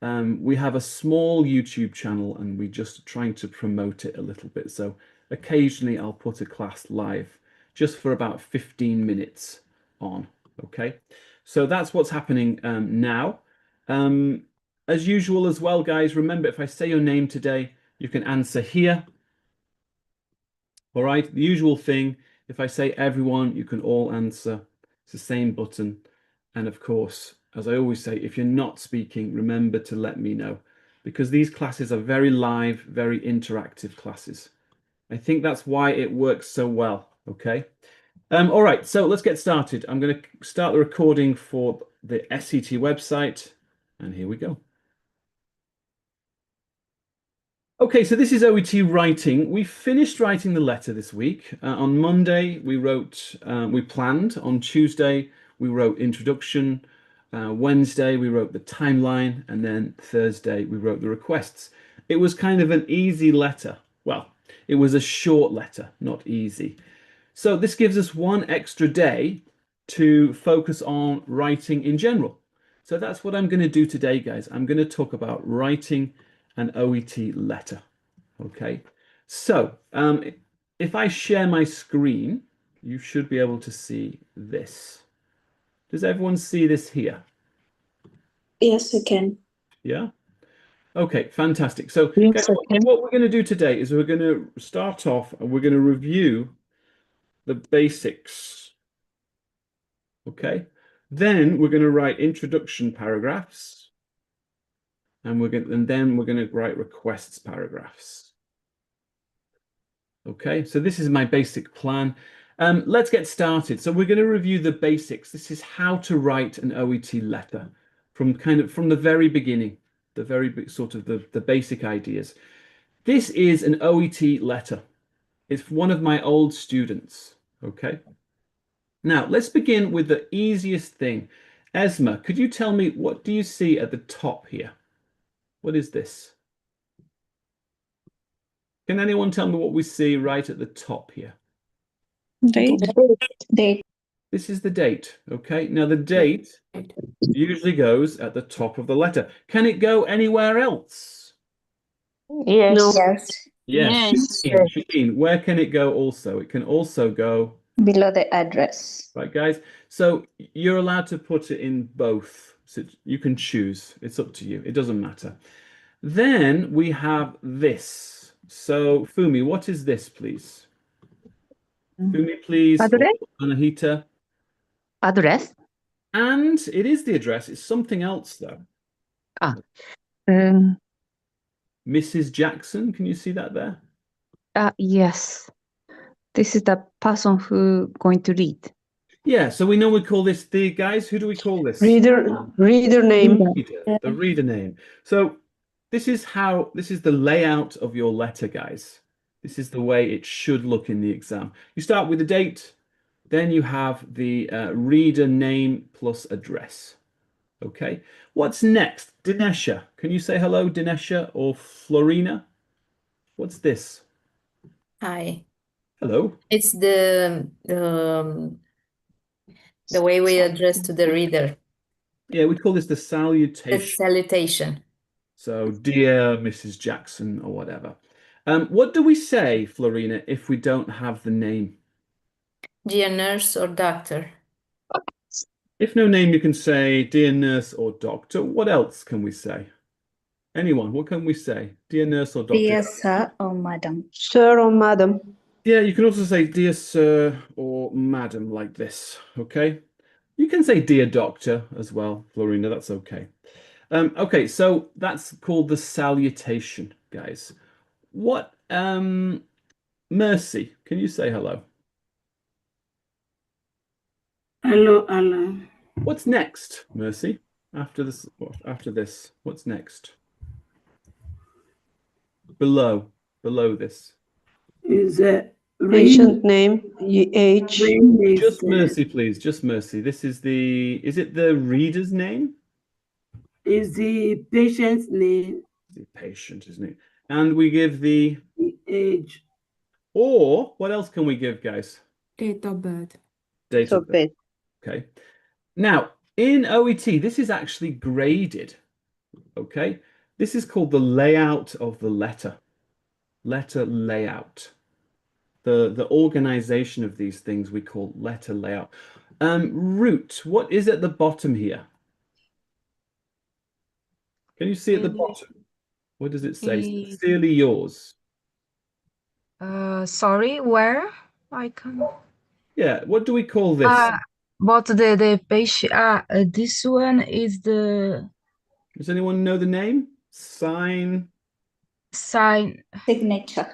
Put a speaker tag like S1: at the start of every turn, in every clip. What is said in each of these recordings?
S1: We have a small YouTube channel and we're just trying to promote it a little bit. So occasionally I'll put a class live just for about 15 minutes on. Okay, so that's what's happening now. As usual as well, guys, remember if I say your name today, you can answer here. All right, the usual thing. If I say everyone, you can all answer. It's the same button. And of course, as I always say, if you're not speaking, remember to let me know because these classes are very live, very interactive classes. I think that's why it works so well. Okay. All right, so let's get started. I'm going to start the recording for the SET website, and here we go. Okay, so this is OET writing. We finished writing the letter this week. On Monday, we planned. On Tuesday, we wrote introduction. Wednesday, we wrote the timeline. And then Thursday, we wrote the requests. It was kind of an easy letter. Well, it was a short letter, not easy. So this gives us one extra day to focus on writing in general. So that's what I'm going to do today, guys. I'm going to talk about writing an OET letter. Okay, so if I share my screen, you should be able to see this. Does everyone see this here?
S2: Yes, I can.
S1: Yeah. Okay, fantastic. So
S2: Yes,
S1: guys,
S2: I can.
S1: what we're going to do today is we're going to start off and we're going to review the basics. Okay. Then we're going to write introduction paragraphs. And then we're going to write requests paragraphs. Okay, so this is my basic plan. Let's get started. So we're going to review the basics. This is how to write an OET letter from the very beginning, the very sort of the basic ideas. This is an OET letter. It's one of my old students. Okay. Now let's begin with the easiest thing. Esma, could you tell me what do you see at the top here? What is this? Can anyone tell me what we see right at the top here?
S2: Date. Date.
S1: This is the date. Okay. Now the date usually goes at the top of the letter. Can it go anywhere else?
S2: Yes. No. Yes.
S1: Yes. Shireen, where can it go also? It can also go
S2: below the address.
S1: right, guys. So you're allowed to put it in both. So you can choose. It's up to you. It doesn't matter. Then we have this. So Fumi, what is this, please? Fumi, please.
S3: Address?
S1: Anahita.
S3: Address?
S1: And it is the address. It's something else, though. Mrs. Jackson, can you see that there?
S3: Yes. This is the person who going to read.
S1: Yeah, so we know we call this the guys. Who do we call this?
S2: Reader name.
S1: Reader, the reader name. So this is the layout of your letter, guys. This is the way it should look in the exam. You start with the date, then you have the reader name plus address. Okay, what's next? Dinesha, can you say hello, Dinesha or Florina? What's this?
S4: Hi.
S1: Hello.
S4: It's the way we address to the reader.
S1: Yeah, we call this the salutation.
S4: The salutation.
S1: So, dear Mrs. Jackson or whatever. What do we say, Florina, if we don't have the name?
S4: Dear nurse or doctor.
S1: If no name, you can say dear nurse or doctor. What else can we say? Anyone, what can we say? Dear nurse or doctor?
S2: Dear sir or madam.
S3: Sir or madam.
S1: Yeah, you can also say dear sir or madam like this, okay? You can say dear doctor as well, Florina, that's okay. Okay, so that's called the salutation, guys. What, Mercy, can you say hello?
S5: Hello, Alan.
S1: What's next, Mercy? After this, what's next? Below this.
S5: Is a
S3: Patient name, age.
S1: Just Mercy, please. Just Mercy. This is is it the reader's name?
S5: Is the patient's name.
S1: The patient, isn't it? And we give the
S5: age.
S1: Or what else can we give, guys?
S6: Date of birth.
S1: Date of birth. Okay. Now, in OET, this is actually graded. Okay, this is called the layout of the letter. Letter layout. The organization of these things we call letter layout. Root, what is at the bottom here? Can you see at the bottom? What does it say? Sincerely yours.
S6: Sorry, where? I can.
S1: Yeah, what do we call this?
S6: But the patient. This one is the
S1: Does anyone know the name? Sign.
S6: sign.
S2: Signature.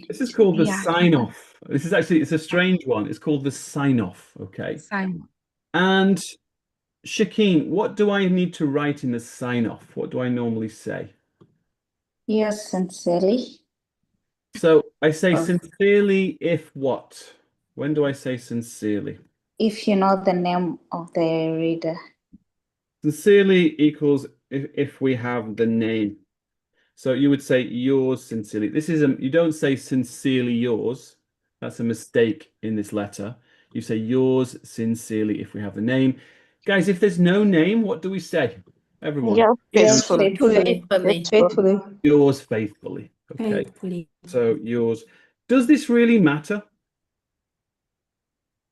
S1: This is called the
S6: Yeah.
S1: sign off. This is actually, it's a strange one. It's called the sign off. Okay.
S6: Sign.
S1: And Shakeen, what do I need to write in the sign off? What do I normally say?
S2: Yours sincerely.
S1: So I say
S2: Oh.
S1: sincerely if what? When do I say sincerely?
S2: If you know the name of the reader.
S1: Sincerely equals if we have the name. So you would say yours sincerely. This is you don't say sincerely yours. That's a mistake in this letter. You say yours sincerely if we have the name. Guys, if there's no name, what do we say? Everyone.
S3: Yours
S2: Yours
S3: faithfully.
S2: faithfully.
S4: Faithfully.
S1: Yours faithfully. Okay. So yours. Does this really matter?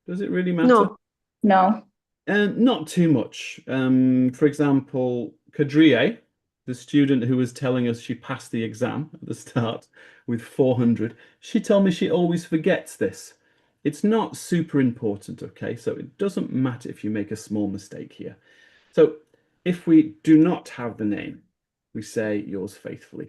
S1: Does it really matter?
S3: No.
S2: No.
S1: Not too much. For example, Kadriye, the student who was telling us she passed the exam at the start with 400, she told me she always forgets this. It's not super important, okay? So it doesn't matter if you make a small mistake here. So if we do not have the name, we say yours faithfully.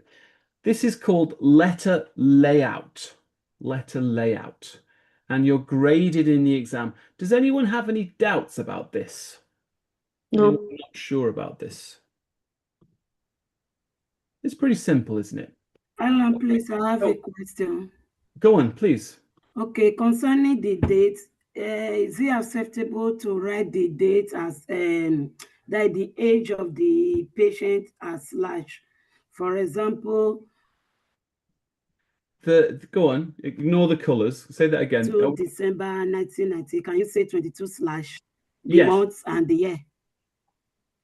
S1: This is called letter layout. Letter layout. And you're graded in the exam. Does anyone have any doubts about this?
S3: No.
S1: Anyone not sure about this? It's pretty simple, isn't it?
S5: Alan, please, I have a question.
S1: Go on, please.
S5: Okay, concerning the date, is it acceptable to write the date as that the age of the patient as slash? For example,
S1: Go on, ignore the colors. Say that again.
S5: to
S1: Oh,
S5: December 1990, can you say 22 slash the
S1: yes.
S5: month and the year?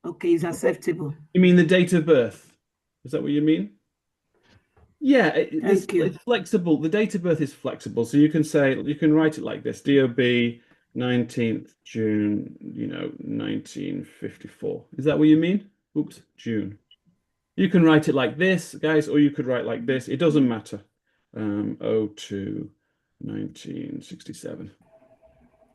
S5: Okay, it's acceptable.
S1: You mean the date of birth? Is that what you mean? Yeah,
S5: Thank you.
S1: it's flexible. The date of birth is flexible. So you can say, you can write it like this, DOB 19th June, 1954. Is that what you mean? Oops, June. You can write it like this, guys, or you could write like this. It doesn't matter. 02 1967.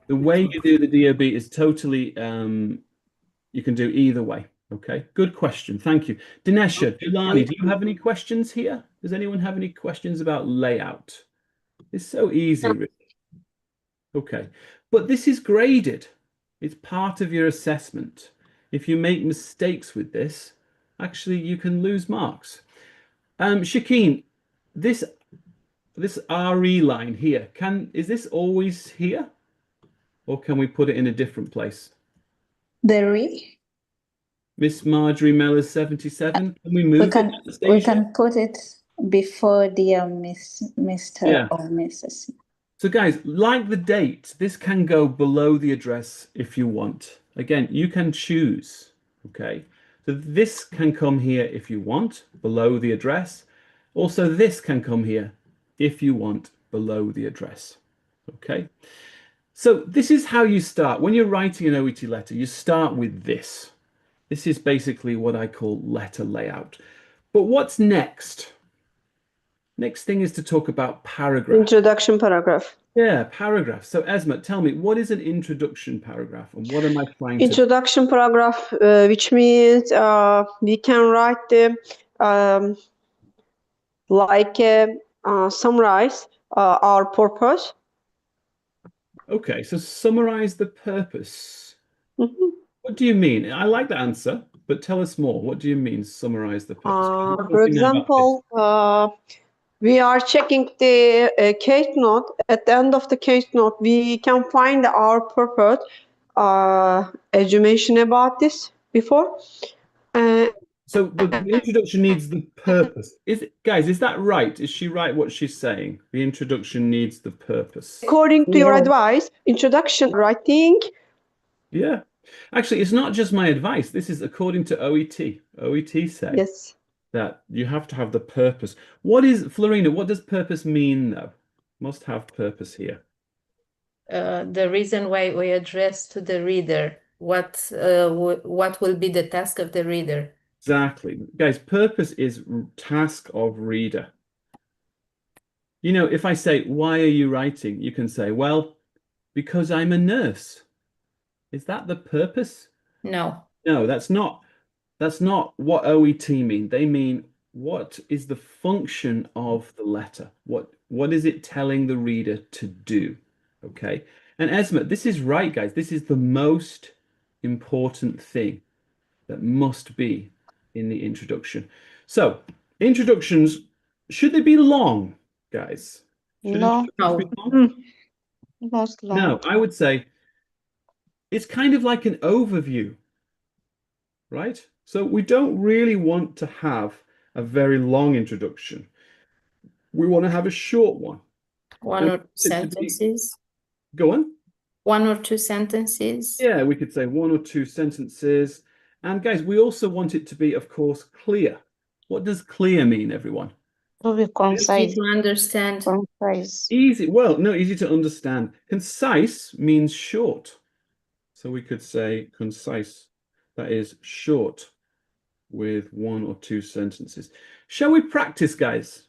S1: The way you do the DOB is totally, you can do either way. Okay, good question. Thank you. Dinesha, Dulani, do you have any questions here? Does anyone have any questions about layout? It's so easy, really. Okay, but this is graded. It's part of your assessment. If you make mistakes with this, actually you can lose marks. Shakeen, this RE line here, is this always here? Or can we put it in a different place?
S2: The re.
S1: Miss Marjorie Mellors 77. Can we move
S2: We can
S1: it, Anastasia?
S2: we can put it before the Mr.
S1: Yeah.
S2: or Mrs.
S1: So guys, like the date, this can go below the address if you want. Again, you can choose, okay? So this can come here if you want, below the address. Also, this can come here if you want, below the address, okay? So this is how you start. When you're writing an OET letter, you start with this. This is basically what I call letter layout. But what's next? Next thing is to talk about paragraph.
S3: Introduction paragraph.
S1: Yeah, paragraph. So Esma, tell me, what is an introduction paragraph and what am I trying to...
S3: Introduction paragraph, which means we can write the summarize our purpose.
S1: Okay, so summarize the purpose.
S3: Mhm.
S1: What do you mean? I like the answer, but tell us more. What do you mean, summarize the purpose? Can you talk
S3: For
S1: to me now about
S3: example, we are checking the case note. At the end of the case note, we can find our purpose, as you mentioned about this before.
S1: this? So the introduction needs the purpose. Guys, is that right? Is she right what she's saying? The introduction needs the purpose.
S3: According to your advice, introduction writing.
S1: Yeah, Actually, it's not just my advice. This is according to OET. OET say
S3: Yes.
S1: that you have to have the purpose. What is, Florina, what does purpose mean, though? Must have purpose here.
S4: The reason why we address to the reader, what will be the task of the reader?
S1: Exactly. Guys, purpose is task of reader. You know, if I say, why are you writing? You can say, well, because I'm a nurse. Is that the purpose?
S4: No.
S1: No, that's not what OET mean. They mean, what is the function of the letter? What is it telling the reader to do? Okay. And Esma, this is right, guys. This is the most important thing that must be in the introduction. So, introductions, should they be long, guys? Should
S2: No.
S1: introductions be long?
S3: Mm.
S2: Most long.
S1: No, I would say it's kind of like an overview, right? So we don't really want to have a very long introduction. We want to have a short one.
S4: One
S1: And
S4: or two
S1: it to be-
S4: sentences.
S1: Go on.
S4: One or two sentences.
S1: Yeah, we could say one or two sentences. And guys, we also want it to be, of course, clear. What does clear mean, everyone?
S2: To be
S4: Easy
S2: concise.
S4: to understand.
S2: Concise.
S1: Easy. Well, no, easy to understand. Concise means short. So we could say concise. That is short with one or two sentences. Shall we practice, guys?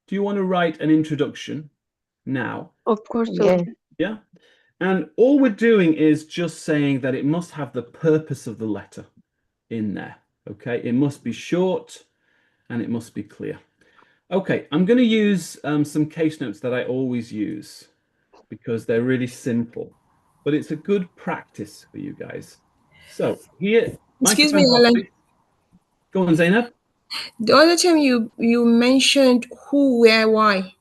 S1: Do you want to write an introduction now?
S3: Of course.
S2: Yeah.
S1: Yeah. And all we're doing is just saying that it must have the purpose of the letter in there. Okay. It must be short and it must be clear. Okay. I'm going to use some case notes that I always use because they're really simple, but it's a good practice for you guys. So here,
S7: Excuse me,
S1: microphone off,
S7: Alan.
S1: please. Go on, Zainab.
S7: The other time you mentioned who, where, why.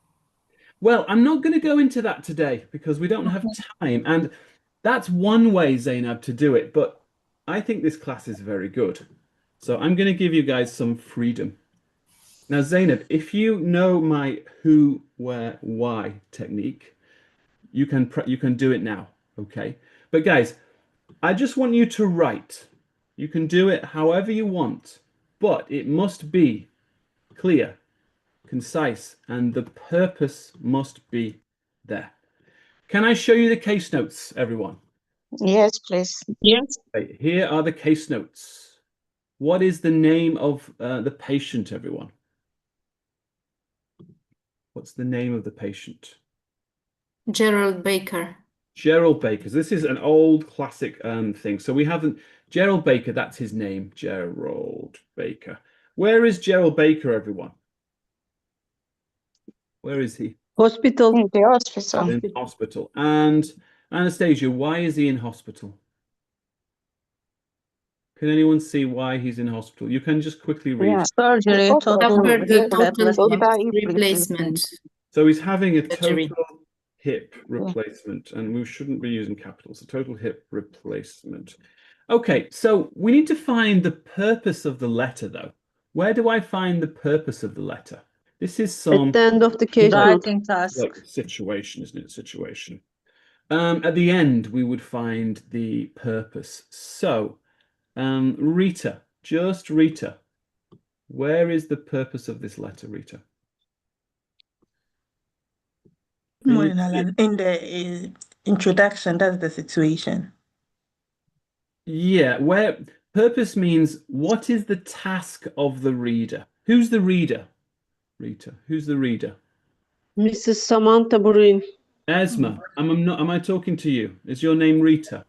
S1: Well, I'm not going to go into that today because we don't have time. And that's one way, Zainab, to do it. But I think this class is very good. So I'm going to give you guys some freedom. Now, Zainab, if you know my who, where, why technique, you can do it now. Okay. But guys, I just want you to write. You can do it however you want, but it must be clear, concise, and the purpose must be there. Can I show you the case notes, everyone?
S2: Yes, please.
S7: Yes.
S1: Okay, here are the case notes. What is the name of the patient, everyone? What's the name of the patient?
S4: Gerald Baker.
S1: Gerald Baker. This is an old classic thing. So we haven't, Gerald Baker, that's his name, Gerald Baker. Where is Gerald Baker, everyone? Where is he?
S3: Hospital.
S2: In the hospital.
S1: In hospital. And Anastasia, why is he in hospital? Can anyone see why he's in hospital? You can just quickly read.
S2: Yeah.
S8: Surgery,
S2: Total
S4: Suffered a total
S2: total
S4: hip
S2: hip
S4: replacement.
S1: So he's having a
S4: Surgery.
S1: total hip replacement, and we shouldn't be using capitals. A total hip replacement. Okay, so we need to find the purpose of the letter, though. Where do I find the purpose of the letter? This is some
S3: At the end of the case note.
S8: writing task.
S1: like situation, isn't it? Situation. At the end, we would find the purpose. So, Rita, just Rita, where is the purpose of this letter, Rita?
S8: Morning, Alan. In the introduction, that's the situation.
S1: Yeah, where purpose means what is the task of the reader? Who's the reader? Rita, who's the reader?
S3: Mrs. Samantha Bruin.
S1: Esma, am I talking to you? Is your name Rita?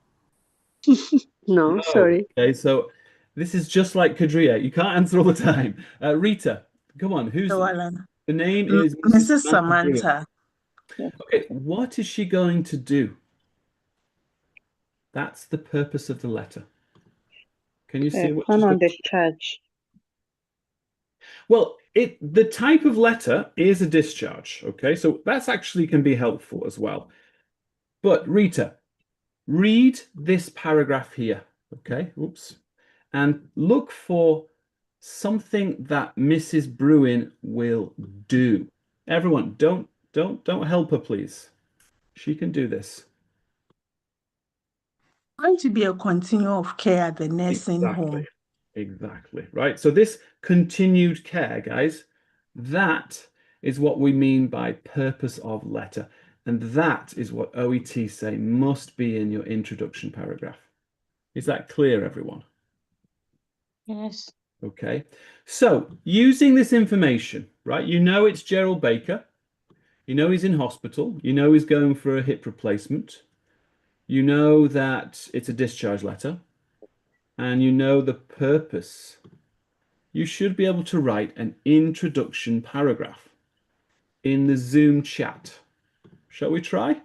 S3: No,
S1: No.
S3: sorry.
S1: Okay, so this is just like Kadria. You can't answer all the time. Rita, come on. Who's
S8: So, Alan.
S1: the name is
S8: Mrs.
S1: Bruin.
S8: Samantha.
S1: Okay, what is she going to do? That's the purpose of the letter. Can you see what she's
S2: on
S1: got?
S2: discharge.
S1: Well, the type of letter is a discharge. Okay, so that's actually can be helpful as well. But Rita, read this paragraph here. Okay, oops, and look for something that Mrs. Bruin will do. Everyone, don't help her, please. She can do this.
S8: Going to be a continuum of care at the nursing home.
S1: Exactly. Right. So this continued care, guys, that is what we mean by purpose of letter. And that is what OET say must be in your introduction paragraph. Is that clear, everyone?
S2: Yes.
S1: Okay. So using this information, right, you know it's Gerald Baker. You know he's in hospital. You know he's going for a hip replacement. You know that it's a discharge letter. And you know the purpose. You should be able to write an introduction paragraph in the Zoom chat. Shall we try?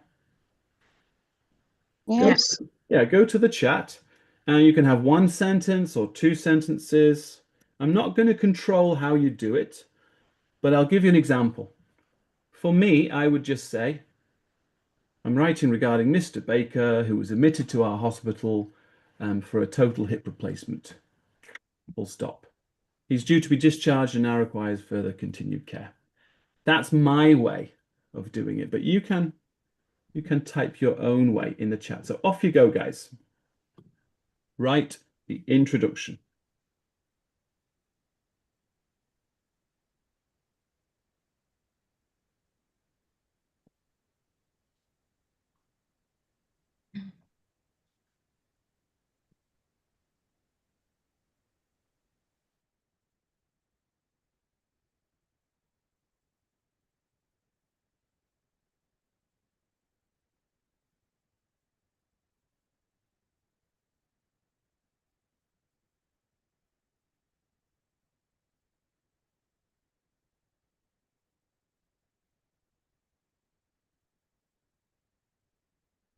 S2: Yes.
S1: Go to the chat and you can have one sentence or two sentences. I'm not going to control how you do it, but I'll give you an example. For me, I would just say, I'm writing regarding Mr. Baker, who was admitted to our hospital for a total hip replacement. Full stop. He's due to be discharged and now requires further continued care. That's my way of doing it, but you can type your own way in the chat. So off you go, guys. Write the introduction.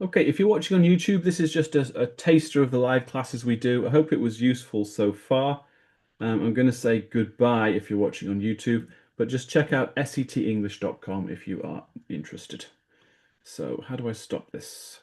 S1: Okay, if you're watching on YouTube, this is just a taster of the live classes we do. I hope it was useful so far. I'm going to say goodbye if you're watching on YouTube, but just check out setenglish.com if you are interested. So how do I stop this?